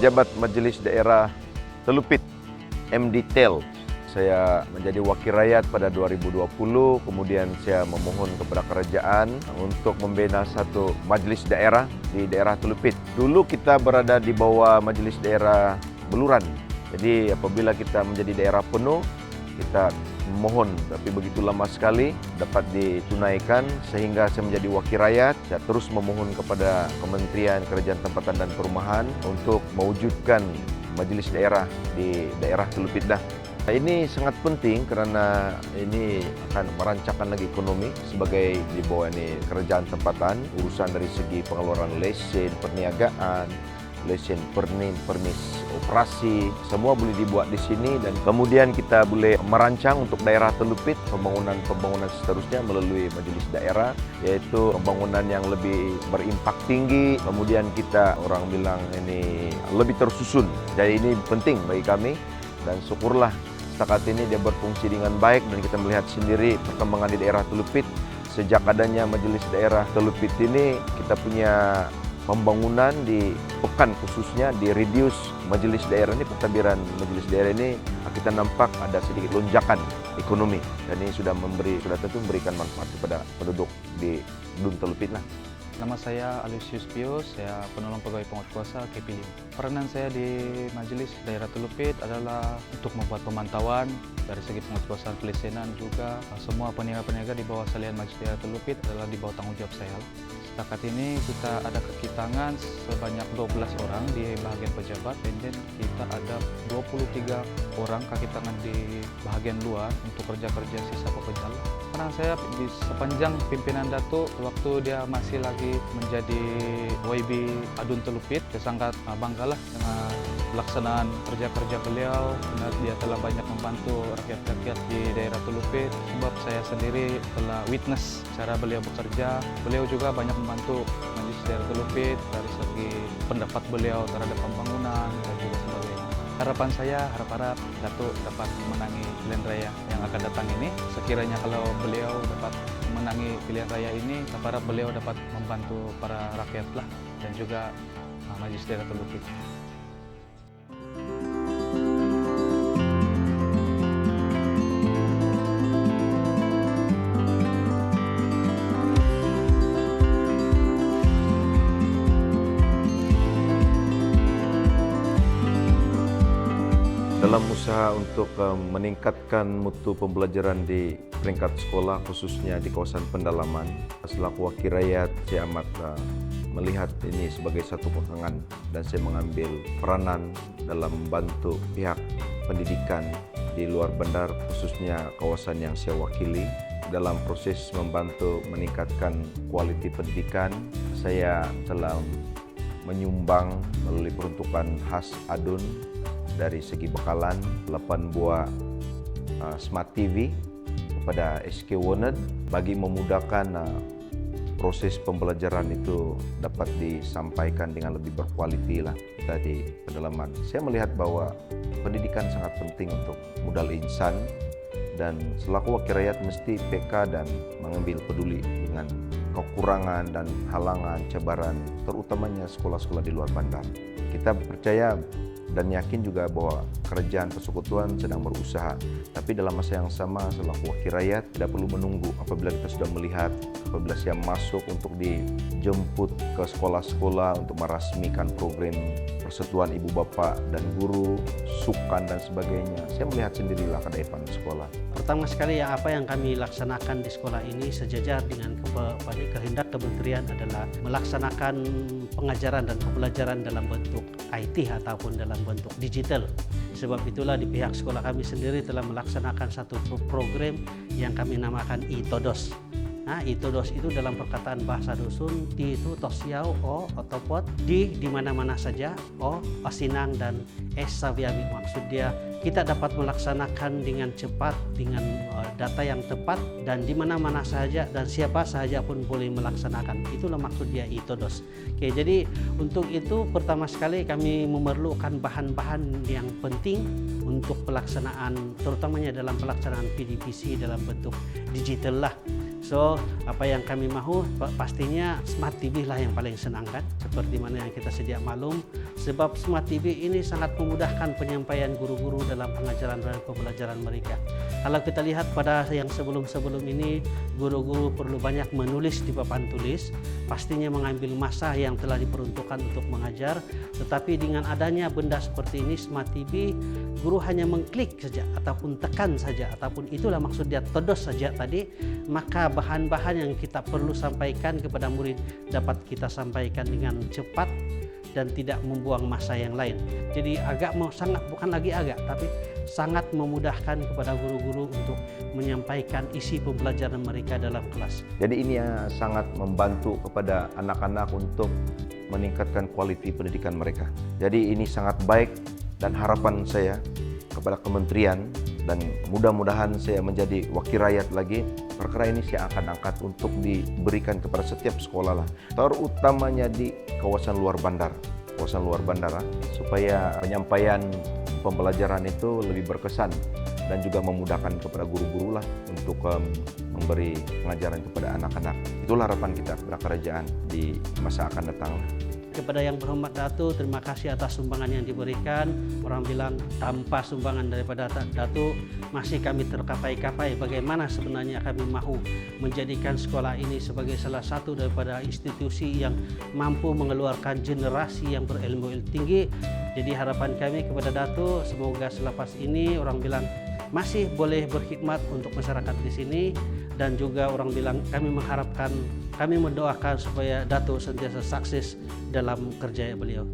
Pejabat Majelis Daerah Telupit, MD Tel. Saya menjadi wakil rakyat pada 2020, kemudian saya memohon kepada kerajaan untuk membina satu majelis daerah di daerah Telupit. Dulu kita berada di bawah Majelis Daerah Beluran. Jadi apabila kita menjadi daerah penuh, kita memohon, tapi begitu lama sekali dapat ditunaikan sehingga saya menjadi wakil rakyat. Saya terus memohon kepada Kementerian Kerajaan Tempatan dan Perumahan untuk mewujudkan majelis daerah di daerah Telupit dah. Ini sangat penting kerana ini akan merancangkan lagi ekonomi sebagai di bawah ini kerajaan tempatan, urusan dari segi pengeluaran lesen, perniagaan, lesen permis operasi, semua boleh dibuat di sini dan kemudian kita boleh merancang untuk daerah Telupit pembangunan seterusnya melalui majelis daerah, yaitu pembangunan yang lebih berimpak tinggi, kemudian kita orang bilang ini lebih tersusun. Jadi ini penting bagi kami dan syukurlah setakat ini dia berfungsi dengan baik dan kita melihat sendiri perkembangan di daerah Telupit. Sejak adanya majelis daerah Telupit ini kita punya pembangunan di pekan khususnya di reduce majelis daerah ini, pentadbiran majelis daerah ini kita nampak ada sedikit lonjakan ekonomi dan ini sudah tentu memberikan manfaat kepada penduduk di Dun Telupit lah. Nama saya Alisius Pius, saya penolong pegawai penguatkuasa KP5. Peranan saya di Majelis Daerah Telupit adalah untuk membuat pemantauan dari segi penguatkuasaan pelesenan juga. Semua peniaga-peniaga di bawah salian Majelis Daerah Telupit adalah di bawah tanggung jawab saya. Setakat ini kita ada kekitangan sebanyak 12 orang di bahagian pejabat, dan kita ada 23 orang kaki tangan di bahagian luar untuk kerja-kerja sisa pekerjaan. Karena saya di sepanjang pimpinan Datuk waktu dia masih lagi menjadi YB Adun Telupit, saya sangat banggalah dengan pelaksanaan kerja-kerja beliau. Benar dia telah banyak membantu rakyat-rakyat di daerah Telupit sebab saya sendiri telah witness cara beliau bekerja. Beliau juga banyak membantu Majelis Daerah Telupit dari segi pendapat beliau terhadap pembangunan dan juga sebagainya. Harapan saya, harap Datuk dapat memenangi pilihan raya yang akan datang ini. Sekiranya kalau beliau dapat memenangi pilihan raya ini, saya harap beliau dapat membantu para rakyat lah dan juga Majelis Daerah Telupit. Dalam usaha untuk meningkatkan mutu pembelajaran di peringkat sekolah, khususnya di kawasan pendalaman, selaku wakil rakyat, saya amat melihat ini sebagai satu kebanggaan dan saya mengambil peranan dalam membantu pihak pendidikan di luar bandar, khususnya kawasan yang saya wakili. Dalam proses membantu meningkatkan kualiti pendidikan, saya telah menyumbang melalui peruntukan khas Adun dari segi bekalan 8 buah Smart TV kepada SK Warner bagi memudahkan proses pembelajaran itu dapat disampaikan dengan lebih berkualiti lah kita di pedalaman. Saya melihat bahwa pendidikan sangat penting untuk modal insan dan selaku wakil rakyat mesti peka dan mengambil peduli dengan kekurangan dan halangan, cabaran, terutamanya sekolah-sekolah di luar bandar. Kita percaya dan yakin juga bahwa kerajaan persekutuan sedang berusaha. Tapi dalam masa yang sama, selaku wakil rakyat tidak perlu menunggu apabila kita sudah melihat, apabila saya masuk untuk dijemput ke sekolah-sekolah untuk merasmikan program persatuan ibu bapa dan guru, sukan dan sebagainya. Saya melihat sendirilah keadaan sekolah. Pertama sekali apa yang kami laksanakan di sekolah ini sejajar dengan kehendak kementerian adalah melaksanakan pengajaran dan pembelajaran dalam bentuk IT ataupun dalam bentuk digital. Sebab itulah di pihak sekolah kami sendiri telah melaksanakan satu program yang kami namakan ITODOS. Nah, ITODOS itu dalam perkataan bahasa dusun, T itu tosiau, O otopot, di mana-mana saja, O asinang dan S sabiabi. Maksud dia kita dapat melaksanakan dengan cepat, dengan data yang tepat dan di mana-mana saja dan siapa saja pun boleh melaksanakan. Itulah maksud dia ITODOS. Oke, jadi untuk itu pertama sekali kami memerlukan bahan-bahan yang penting untuk pelaksanaan, terutamanya dalam pelaksanaan PDPC dalam bentuk digital lah. So, apa yang kami mahu pastinya Smart TV lah yang paling senang kan. Seperti mana yang kita sedia maklum, Sebab Smart TV ini sangat memudahkan penyampaian guru-guru dalam pengajaran dan pembelajaran mereka. Kalau kita lihat pada yang sebelum-sebelum ini, guru-guru perlu banyak menulis di papan tulis, pastinya mengambil masa yang telah diperuntukkan untuk mengajar. Tetapi dengan adanya benda seperti ini, Smart TV, guru hanya mengklik saja ataupun tekan saja, ataupun itulah maksud dia, todos saja tadi, maka bahan-bahan yang kita perlu sampaikan kepada murid dapat kita sampaikan dengan cepat dan tidak membuang masa yang lain. Jadi bukan lagi tapi sangat memudahkan kepada guru-guru untuk menyampaikan isi pembelajaran mereka dalam kelas. Jadi ini sangat membantu kepada anak-anak untuk meningkatkan kualiti pendidikan mereka. Jadi ini sangat baik, dan harapan saya kepada kementerian, dan mudah-mudahan saya menjadi wakil rakyat lagi, perkara ini saya akan angkat untuk diberikan kepada setiap sekolah lah, terutamanya di kawasan luar bandar, supaya penyampaian pembelajaran itu lebih berkesan dan juga memudahkan kepada guru-guru lah untuk memberi pengajaran kepada anak-anak. Itulah harapan kita kepada kerajaan di masa akan datang. Kepada Yang Berhormat Datuk, terima kasih atas sumbangan yang diberikan. Orang bilang tanpa sumbangan daripada Datuk masih kami terkapai-kapai. Bagaimana sebenarnya kami mahu menjadikan sekolah ini sebagai salah satu daripada institusi yang mampu mengeluarkan generasi yang berilmu tinggi. Jadi harapan kami kepada Datuk, semoga selepas ini orang bilang masih boleh berkhidmat untuk masyarakat di sini, dan juga orang bilang kami mendoakan supaya Datuk sentiasa sukses dalam kerja beliau.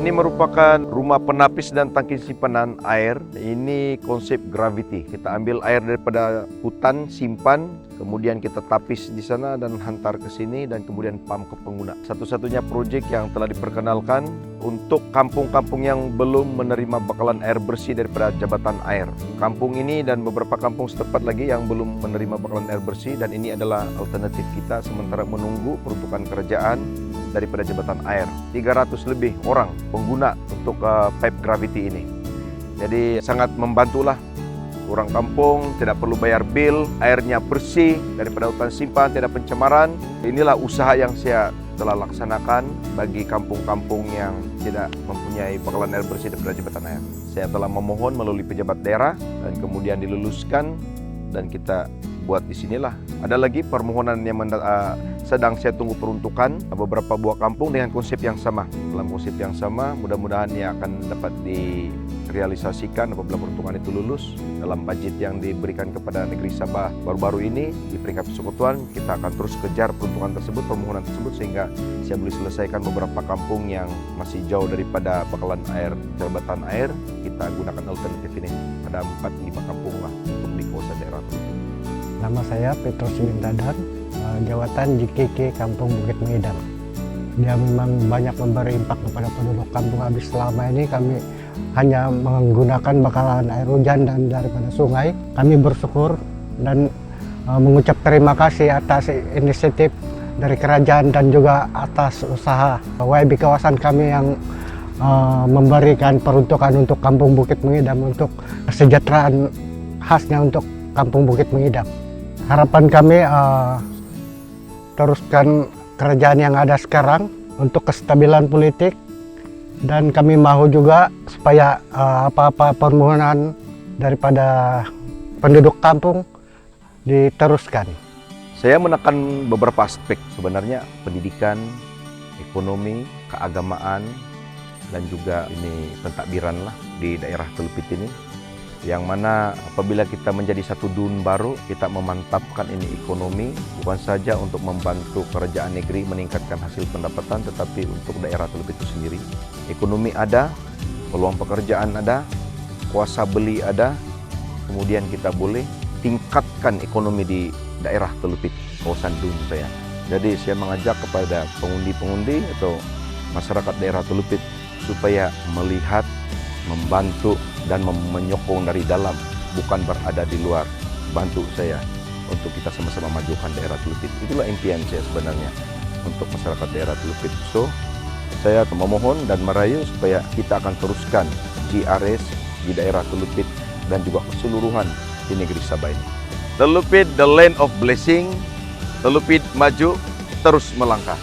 Ini merupakan rumah penapis dan tangki simpanan air. Ini konsep gravity. Kita ambil air daripada hutan, simpan, kemudian kita tapis di sana dan hantar ke sini, dan kemudian pump ke pengguna. Satu-satunya proyek yang telah diperkenalkan untuk kampung-kampung yang belum menerima bakalan air bersih daripada Jabatan Air. Kampung ini dan beberapa kampung setempat lagi yang belum menerima bakalan air bersih, dan ini adalah alternatif kita sementara menunggu peruntukan kerajaan daripada Jabatan Air. 300 lebih orang pengguna untuk pipe gravity ini. Jadi sangat membantulah orang kampung, tidak perlu bayar bil, airnya bersih daripada hutan simpan, tidak pencemaran. Inilah usaha yang saya telah laksanakan bagi kampung-kampung yang tidak mempunyai bakalan air bersih daripada Jabatan Air. Saya telah memohon melalui pejabat daerah dan kemudian diluluskan, dan kita buat di sinilah. Ada lagi permohonan yang sedang saya tunggu peruntukan, beberapa buah kampung dengan konsep yang sama. Dalam konsep yang sama, mudah-mudahan ia akan dapat direalisasikan apabila peruntukan itu lulus. Dalam budget yang diberikan kepada negeri Sabah baru-baru ini di peringkat persekutuan, kita akan terus kejar peruntukan tersebut, permohonan tersebut, sehingga saya boleh selesaikan beberapa kampung yang masih jauh daripada bakalan air Jabatan Air. Kita gunakan alternatif ini. Ada 4-5 kampung lah untuk di kawasan daerah. Nama saya Petrus Mintadan, jawatan JKK Kampung Bukit Mengidam. Dia memang banyak memberi impak kepada penduduk kampung. Habis selama ini kami hanya menggunakan bakalan air hujan dan daripada sungai. Kami bersyukur dan mengucap terima kasih atas inisiatif dari kerajaan dan juga atas usaha YB kawasan kami yang memberikan peruntukan untuk Kampung Bukit Mengidam untuk kesejahteraan khasnya untuk Kampung Bukit Mengidam. Harapan kami teruskan kerajaan yang ada sekarang untuk kestabilan politik, dan kami mahu juga supaya apa-apa permohonan daripada penduduk kampung diteruskan. Saya menekan beberapa aspek sebenarnya, pendidikan, ekonomi, keagamaan, dan juga ini pentadbiran lah di daerah Telupit ini. Yang mana apabila kita menjadi satu DUN baru, kita memantapkan ini ekonomi, bukan saja untuk membantu kerajaan negeri meningkatkan hasil pendapatan, tetapi untuk daerah Telupit itu sendiri. Ekonomi ada, peluang pekerjaan ada, kuasa beli ada, kemudian kita boleh tingkatkan ekonomi di daerah Telupit, kawasan DUN saya. Jadi saya mengajak kepada pengundi-pengundi atau masyarakat daerah Telupit supaya melihat, membantu, dan menyokong dari dalam, bukan berada di luar. Bantu saya untuk kita sama-sama majukan daerah Telupit. Itulah impian saya sebenarnya. untuk masyarakat daerah Telupit. So, saya memohon dan merayu supaya kita akan teruskan GRS di daerah Telupit dan juga keseluruhan di negeri Sabah ini. Telupit, the land of blessing. Telupit maju, terus melangkah.